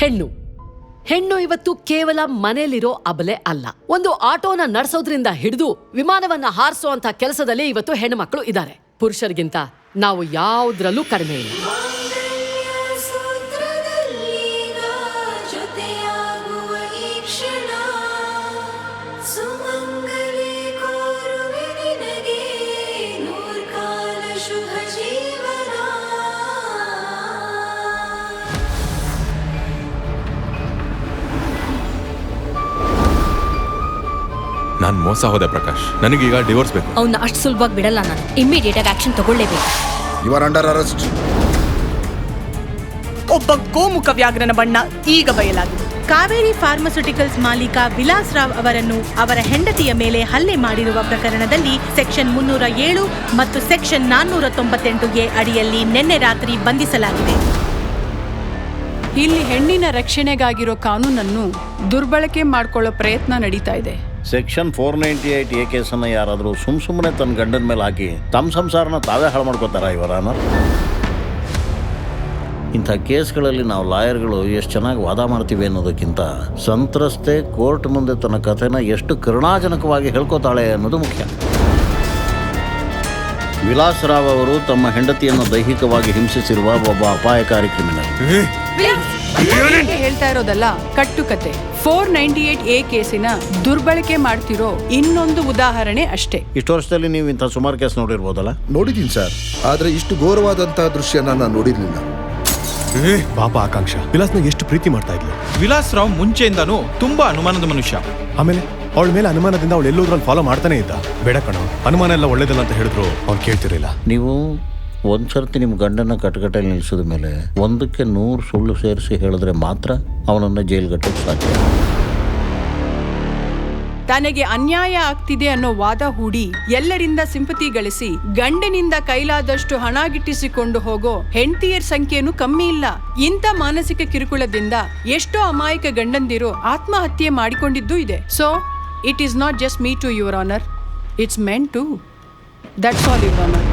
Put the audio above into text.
ಹೆಣ್ಣು ಇವತ್ತು ಕೇವಲ ಮನೆಯಲ್ಲಿರೋ ಅಬಲೆ ಅಲ್ಲ. ಒಂದು ಆಟೋನ ನಡೆಸೋದ್ರಿಂದ ಹಿಡಿದು ವಿಮಾನವನ್ನ ಹಾರಿಸೋಂತ ಕೆಲಸದಲ್ಲಿ ಇವತ್ತು ಹೆಣ್ಣು ಮಕ್ಕಳು ಇದ್ದಾರೆ. ಪುರುಷರಿಗಿಂತ ನಾವು ಯಾವುದ್ರಲ್ಲೂ ಕಡಿಮೆ ಇಲ್ಲ. ನಾನು ಮೋಸ ಹೋದೆ ಪ್ರಕಾಶ್. ನನಗೀಗ ಡಿವೋರ್ಸ್ ಬೇಕು. ಅವನ್ನ ಅಷ್ಟು ಸುಲಭವಾಗಿ ಬಿಡಲ್ಲ ನಾನು. ಇಮಿಡಿಯೇಟ್ ಆಗಿ ಆಕ್ಷನ್ ತಗೊಳ್ಳೇಬೇಕು. You are under arrest. ಒಬ್ಬ ಗೋಮುಖ ವ್ಯಾಘ್ರನ ಬಣ್ಣ ಈಗ ಬಯಲಾಗಿದೆ. ಕಾವೇರಿ ಫಾರ್ಮಾಸ್ಯೂಟಿಕಲ್ಸ್ ಮಾಲೀಕ ವಿಲಾಸ್ ರಾವ್ ಅವರನ್ನು ಅವರ ಹೆಂಡತಿಯ ಮೇಲೆ ಹಲ್ಲೆ ಮಾಡಿರುವ ಪ್ರಕರಣದಲ್ಲಿ ಸೆಕ್ಷನ್ 307 ಮತ್ತು ಸೆಕ್ಷನ್ 498 ಅಡಿಯಲ್ಲಿ ನಿನ್ನೆ ರಾತ್ರಿ ಬಂಧಿಸಲಾಗಿದೆ. ಇಲ್ಲಿ ಹೆಣ್ಣಿನ ರಕ್ಷಣೆಗಾಗಿರೋ ಕಾನೂನನ್ನು ದುರ್ಬಳಕೆ ಮಾಡಿಕೊಳ್ಳೋ ಪ್ರಯತ್ನ ನಡೀತಾ ಇದೆ. ಸೆಕ್ಷನ್ 498 ಎ ಕೇಸನ್ನು ಯಾರಾದರೂ ಸುಮ್ಮನೆ ತನ್ನ ಗಂಡನ ಮೇಲೆ ಹಾಕಿ ತಮ್ಮ ಸಂಸಾರನ ತಾವೇ ಹಾಳು ಮಾಡ್ಕೋತಾರ ಇವರನ್ನ? ಇಂಥ ಕೇಸ್ಗಳಲ್ಲಿ ನಾವು ಲಾಯರ್ಗಳು ಎಷ್ಟು ಚೆನ್ನಾಗಿ ವಾದ ಮಾಡ್ತೀವಿ ಅನ್ನೋದಕ್ಕಿಂತ ಸಂತ್ರಸ್ತೆ ಕೋರ್ಟ್ ಮುಂದೆ ತನ್ನ ಕಥೆನ ಎಷ್ಟು ಕರುಣಾಜನಕವಾಗಿ ಹೇಳ್ಕೋತಾಳೆ ಅನ್ನೋದು ಮುಖ್ಯ. ವಿಲಾಸ್ ರಾವ್ ಅವರು ತಮ್ಮ ಹೆಂಡತಿಯನ್ನು ದೈಹಿಕವಾಗಿ ಹಿಂಸಿಸಿರುವ ಒಬ್ಬ ಅಪಾಯಕಾರಿ ಕ್ರಿಮಿನಲ್. ಹೇಳ್ತಾ ಇರೋದಲ್ಲ ಕಟ್ಟುಕತೆ. 498 ಎ ಕೇಸಿನ ದುರ್ಬಳಕೆ ಮಾಡ್ತಿರೋ ಇನ್ನೊಂದು ಉದಾಹರಣೆ ಅಷ್ಟೇ. ಇಷ್ಟು ವರ್ಷದಲ್ಲಿ ನೀವು ಇಂಥ ಸುಮಾರು ಕೇಸ್ ನೋಡಿರ್ಬೋದಲ್ಲ? ನೋಡಿದ್ದೀನಿ ಸರ್, ಆದ್ರೆ ಇಷ್ಟು ಘೋರವಾದಂತಹ ದೃಶ್ಯ ನಾನು ನೋಡಿರ್ಲಿಲ್ಲ. ಪಾಪ ಆಕಾಂಕ್ಷ ವಿಲಾಸ್ನ ಎಷ್ಟು ಪ್ರೀತಿ ಮಾಡ್ತಾ ಇದ್ಲು. ವಿಲಾಸ್ ರಾವ್ ಮುಂಚೆಯಿಂದಾನು ತುಂಬಾ ಅನುಮಾನದ ಮನುಷ್ಯ. ಆಮೇಲೆ ಅವಳ ಮೇಲೆ ಅನುಮಾನದಿಂದ ಅವಳು ಎಲ್ಲೋದ್ರಲ್ಲಿ ಫಾಲೋ ಮಾಡ್ತಾನೆ ಇದ್ದ. ಬೇಡ ಕಣ, ಅನುಮಾನ ಎಲ್ಲ ಒಳ್ಳೇದಲ್ಲ ಅಂತ ಹೇಳಿದ್ರು ಅವ್ನು ಕೇಳ್ತಿರ್ಲಿಲ್ಲ. ನೀವು ಒಂದ್ಸರ್ತಿ ನಿಮ್ಮ ಗಂಡನ ಕಟಕಟೆಯಲ್ಲಿ ನಿಲ್ಲಿಸಿದ ಮೇಲೆ 100ಕ್ಕೆ 100 ಸುಳ್ಳು ಸೇರಿಸಿ ಹೇಳಿದ್ರೆ ಮಾತ್ರ ಅವನನ್ನು ಜೈಲ್ಗಟ್ಟಕ್ಕೆ ಸಾಧ್ಯ. ತನಗೆ ಅನ್ಯಾಯ ಆಗ್ತಿದೆ ಅನ್ನೋ ವಾದ ಹೂಡಿ ಎಲ್ಲರಿಂದ ಸಿಂಪತಿ ಗಳಿಸಿ ಗಂಡನಿಂದ ಕೈಲಾದಷ್ಟು ಹಣ ಗಿಟ್ಟಿಸಿಕೊಂಡು ಹೋಗೋ ಹೆಂಡತಿಯರ ಸಂಖ್ಯೆನೂ ಕಮ್ಮಿ ಇಲ್ಲ. ಇಂಥ ಮಾನಸಿಕ ಕಿರುಕುಳದಿಂದ ಎಷ್ಟೋ ಅಮಾಯಕ ಗಂಡಂದಿರು ಆತ್ಮಹತ್ಯೆ ಮಾಡಿಕೊಂಡಿದ್ದೂ ಇದೆ. So it is not just me too your honour, it's men too. That's all your honour.